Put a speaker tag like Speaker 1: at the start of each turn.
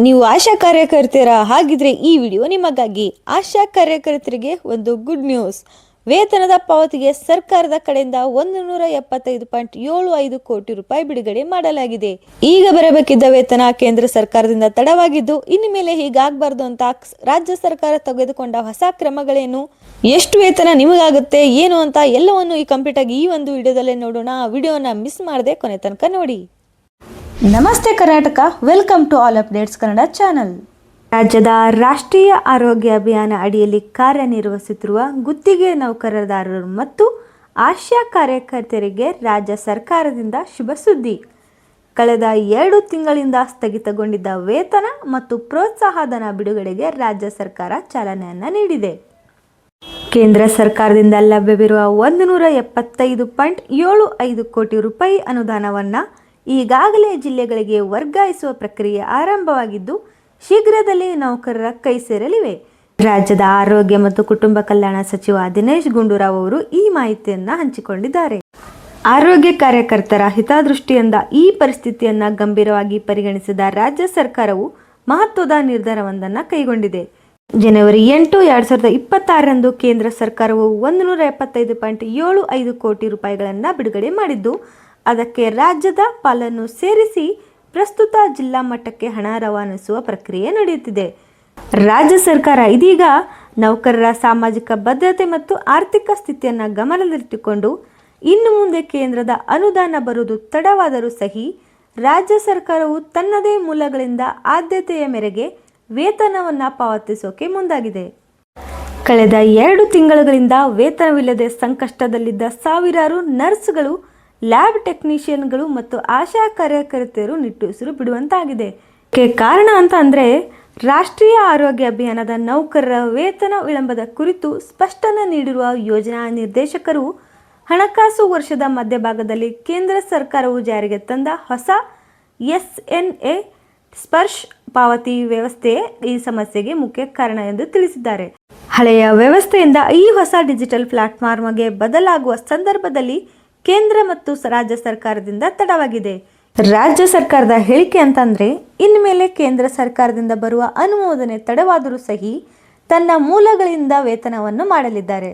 Speaker 1: ನೀವು ಆಶಾ ಕಾರ್ಯಕರ್ತೆಯರ ಹಾಗಿದ್ರೆ ಈ ವಿಡಿಯೋ ನಿಮಗಾಗಿ. ಆಶಾ ಕಾರ್ಯಕರ್ತರಿಗೆ ಒಂದು ಗುಡ್ ನ್ಯೂಸ್. ವೇತನದ ಪಾವತಿಗೆ ಸರ್ಕಾರದ ಕಡೆಯಿಂದ 175.75 ಕೋಟಿ ರೂಪಾಯಿ ಬಿಡುಗಡೆ ಮಾಡಲಾಗಿದೆ. ಈಗ ಬರಬೇಕಿದ್ದ ವೇತನ ಕೇಂದ್ರ ಸರ್ಕಾರದಿಂದ ತಡವಾಗಿದ್ದು, ಇನ್ನು ಮೇಲೆ ಹೀಗಾಗಬಾರ್ದು ಅಂತ ರಾಜ್ಯ ಸರ್ಕಾರ ತೆಗೆದುಕೊಂಡ ಹೊಸ ಕ್ರಮಗಳೇನು, ಎಷ್ಟು ವೇತನ ನಿಮಗಾಗುತ್ತೆ ಏನು ಅಂತ ಎಲ್ಲವನ್ನು ಈ ಕಂಪ್ಲೀಟ್ ಆಗಿ ಈ ಒಂದು ವಿಡಿಯೋದಲ್ಲೇ ನೋಡೋಣ. ವಿಡಿಯೋನ ಮಿಸ್ ಮಾಡದೆ ಕೊನೆ ತನಕ ನೋಡಿ. ನಮಸ್ತೆ Karnataka, welcome to all updates Kannada channel. ರಾಜ್ಯದ ರಾಷ್ಟ್ರೀಯ ಆರೋಗ್ಯ ಅಭಿಯಾನ ಅಡಿಯಲ್ಲಿ ಕಾರ್ಯನಿರ್ವಹಿಸುತ್ತಿರುವ ಗುತ್ತಿಗೆ ನೌಕರದಾರರು ಮತ್ತು ಆಶಾ ಕಾರ್ಯಕರ್ತರಿಗೆ ರಾಜ್ಯ ಸರ್ಕಾರದಿಂದ ಶುಭ ಸುದ್ದಿ. ಕಳೆದ 2 ತಿಂಗಳಿಂದ ಸ್ಥಗಿತಗೊಂಡಿದ್ದ ವೇತನ ಮತ್ತು ಪ್ರೋತ್ಸಾಹಧನ ಬಿಡುಗಡೆಗೆ ರಾಜ್ಯ ಸರ್ಕಾರ ಚಾಲನೆಯನ್ನು ನೀಡಿದೆ. ಕೇಂದ್ರ ಸರ್ಕಾರದಿಂದ ಲಭ್ಯವಿರುವ 175.75 ಕೋಟಿ ರೂಪಾಯಿ ಅನುದಾನವನ್ನು ಈಗಾಗಲೇ ಜಿಲ್ಲೆಗಳಿಗೆ ವರ್ಗಾಯಿಸುವ ಪ್ರಕ್ರಿಯೆ ಆರಂಭವಾಗಿದ್ದು, ಶೀಘ್ರದಲ್ಲೇ ನೌಕರರ ಕೈ ಸೇರಲಿವೆ. ರಾಜ್ಯದ ಆರೋಗ್ಯ ಮತ್ತು ಕುಟುಂಬ ಕಲ್ಯಾಣ ಸಚಿವ ದಿನೇಶ್ ಗುಂಡೂರಾವ್ ಅವರು ಈ ಮಾಹಿತಿಯನ್ನು ಹಂಚಿಕೊಂಡಿದ್ದಾರೆ. ಆರೋಗ್ಯ ಕಾರ್ಯಕರ್ತರ ಹಿತದೃಷ್ಟಿಯಿಂದ ಈ ಪರಿಸ್ಥಿತಿಯನ್ನು ಗಂಭೀರವಾಗಿ ಪರಿಗಣಿಸಿದ ರಾಜ್ಯ ಸರ್ಕಾರವು ಮಹತ್ವದ ನಿರ್ಧಾರವೊಂದನ್ನು ಕೈಗೊಂಡಿದೆ. ಜನವರಿ 8, 2026ರಂದು ಕೇಂದ್ರ ಸರ್ಕಾರವು 175.75 ಕೋಟಿ ರೂಪಾಯಿಗಳನ್ನು ಬಿಡುಗಡೆ ಮಾಡಿದ್ದು, ಅದಕ್ಕೆ ರಾಜ್ಯದ ಪಾಲನ್ನು ಸೇರಿಸಿ ಪ್ರಸ್ತುತ ಜಿಲ್ಲಾ ಮಟ್ಟಕ್ಕೆ ಹಣ ರವಾನಿಸುವ ಪ್ರಕ್ರಿಯೆ ನಡೆಯುತ್ತಿದೆ. ರಾಜ್ಯ ಸರ್ಕಾರ ಇದೀಗ ನೌಕರರ ಸಾಮಾಜಿಕ ಭದ್ರತೆ ಮತ್ತು ಆರ್ಥಿಕ ಸ್ಥಿತಿಯನ್ನು ಗಮನದಲ್ಲಿಟ್ಟುಕೊಂಡು ಇನ್ನು ಮುಂದೆ ಕೇಂದ್ರದ ಅನುದಾನ ಬರುವುದು ತಡವಾದರೂ ಸಹಿ ರಾಜ್ಯ ಸರ್ಕಾರವು ತನ್ನದೇ ಮೂಲಗಳಿಂದ ಆದ್ಯತೆಯ ಮೇರೆಗೆ ವೇತನವನ್ನು ಪಾವತಿಸೋಕೆ ಮುಂದಾಗಿದೆ. ಕಳೆದ 2 ತಿಂಗಳುಗಳಿಂದ ವೇತನವಿಲ್ಲದೆ ಸಂಕಷ್ಟದಲ್ಲಿದ್ದ ಸಾವಿರಾರು ನರ್ಸ್ಗಳು, ಲ್ಯಾಬ್ ಟೆಕ್ನಿಷಿಯನ್ಗಳು ಮತ್ತು ಆಶಾ ಕಾರ್ಯಕರ್ತೆಯರು ನಿಟ್ಟುಸಿರು ಬಿಡುವಂತಾಗಿದೆ. ಕಾರಣ ಅಂತ ಅಂದರೆ, ರಾಷ್ಟ್ರೀಯ ಆರೋಗ್ಯ ಅಭಿಯಾನದ ನೌಕರರ ವೇತನ ವಿಳಂಬದ ಕುರಿತು ಸ್ಪಷ್ಟನೆ ನೀಡಿರುವ ಯೋಜನಾ ನಿರ್ದೇಶಕರು ಹಣಕಾಸು ವರ್ಷದ ಮಧ್ಯಭಾಗದಲ್ಲಿ ಕೇಂದ್ರ ಸರ್ಕಾರವು ಜಾರಿಗೆ ತಂದ ಹೊಸ SNA ಸ್ಪರ್ಶ್ ಪಾವತಿ ವ್ಯವಸ್ಥೆಯೇ ಈ ಸಮಸ್ಯೆಗೆ ಮುಖ್ಯ ಕಾರಣ ಎಂದು ತಿಳಿಸಿದ್ದಾರೆ. ಹಳೆಯ ವ್ಯವಸ್ಥೆಯಿಂದ ಈ ಹೊಸ ಡಿಜಿಟಲ್ ಪ್ಲಾಟ್ಫಾರ್ಮ್ಗೆ ಬದಲಾಗುವ ಸಂದರ್ಭದಲ್ಲಿ ಕೇಂದ್ರ ಮತ್ತು ರಾಜ್ಯ ಸರ್ಕಾರದಿಂದ ತಡವಾಗಿದೆ. ರಾಜ್ಯ ಸರ್ಕಾರದ ಹೇಳಿಕೆ ಅಂತಂದರೆ, ಇನ್ಮೇಲೆ ಕೇಂದ್ರ ಸರ್ಕಾರದಿಂದ ಬರುವ ಅನುಮೋದನೆ ತಡವಾದರೂ ಸಹಿ ತನ್ನ ಮೂಲಗಳಿಂದ ವೇತನವನ್ನು ಮಾಡಲಿದ್ದಾರೆ.